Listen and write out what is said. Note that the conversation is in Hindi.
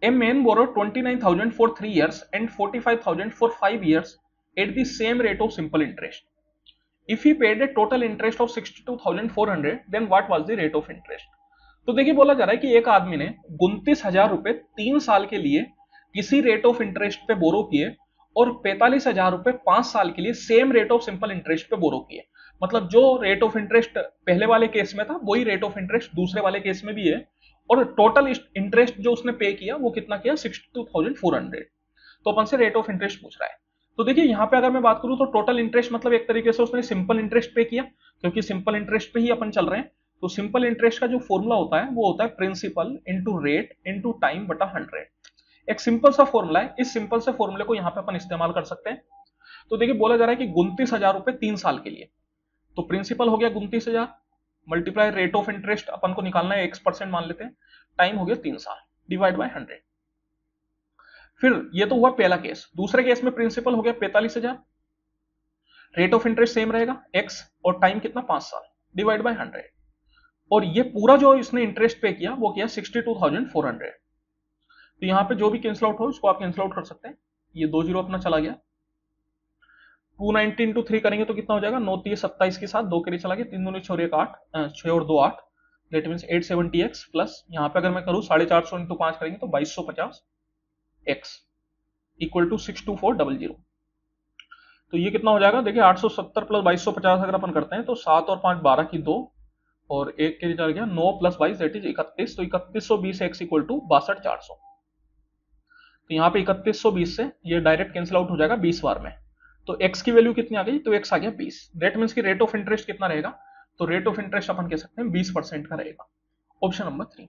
A man borrowed 29,000 for 3 years and 45,000 for 5 years at the same rate of simple interest. If he paid a total interest of 62,400, then what was the rate of interest? तो देखिए बोला जा रहा है कि एक आदमी ने 29,000 रुपए 3 साल के लिए किसी रेट ऑफ इंटरेस्ट पे बोरो किए और 45,000 रुपए 5 साल के लिए same rate of simple interest पे बोरो किए। मतलब जो रेट ऑफ इंटरेस्ट पहले वाले केस में था वही रेट ऑफ इंटरेस्ट दूसरे वाले केस में भी है, और टोटल इंटरेस्ट जो उसने पे किया वो कितना किया, 62,400। तो अपन से रेट ऑफ इंटरेस्ट पूछ रहा है। तो देखिए यहाँ पे अगर मैं बात करूं तो टोटल इंटरेस्ट मतलब एक तरीके से उसने सिंपल इंटरेस्ट पे किया, क्योंकि सिंपल इंटरेस्ट पे ही अपन चल रहे हैं। तो सिंपल इंटरेस्ट का जो फॉर्मूला होता है वो होता है principal into rate into time बटा 100। एक सिंपल सा फॉर्मूला है, इस सिंपल से फॉर्मूले को यहाँ पे अपन इस्तेमाल कर सकते हैं। तो देखिए बोला जा रहा है कि 29,000 रुपए 3 साल के लिए, तो प्रिंसिपल हो गया 29,000 मल्टीप्लाई रेट ऑफ इंटरेस्ट अपन को निकालना है x% मान लेते हैं, टाइम हो गया 3 साल डिवाइड बाय 100। फिर ये तो हुआ पहला केस। दूसरे केस में प्रिंसिपल हो गया 45,000, रेट ऑफ इंटरेस्ट सेम रहेगा x, और टाइम कितना 5 साल डिवाइड बाय 100। और ये पूरा जो इसने इंटरेस्ट पे किया वो किया 62,400। तो यहां पे जो भी कैंसिल आउट हो उसको आप कैंसिल आउट कर सकते हैं। ये 2 जीरो अपना चला गया। 290 इंटू 3 करेंगे तो कितना हो जाएगा, 9 3 27 के साथ 2 के लिए चला गया, 3 दूनी 6 8, 6 और 2 8, दैट मींस 870x प्लस यहाँ पे अगर मैं करूँ 450 इंटू 5 करेंगे तो 2250 x इक्वल टू 62400। तो ये कितना हो जाएगा, देखिए 870 प्लस 2250 अगर अपन करते हैं तो 7 और 5 12 की 2, और 1 के लिए चल गया 9 प्लस 22 दैट इज 31। तो 3120 x इक्वल टू 62,400। तो यहाँ पे 3120 से ये डायरेक्ट कैंसिल आउट हो जाएगा 20 बार में। तो x की वैल्यू कितनी आ गई, तो x आ गया 20। दैट मीन्स की रेट ऑफ इंटरेस्ट कितना रहेगा, तो रेट ऑफ इंटरेस्ट अपन कह सकते हैं 20% का रहेगा। Option number 3।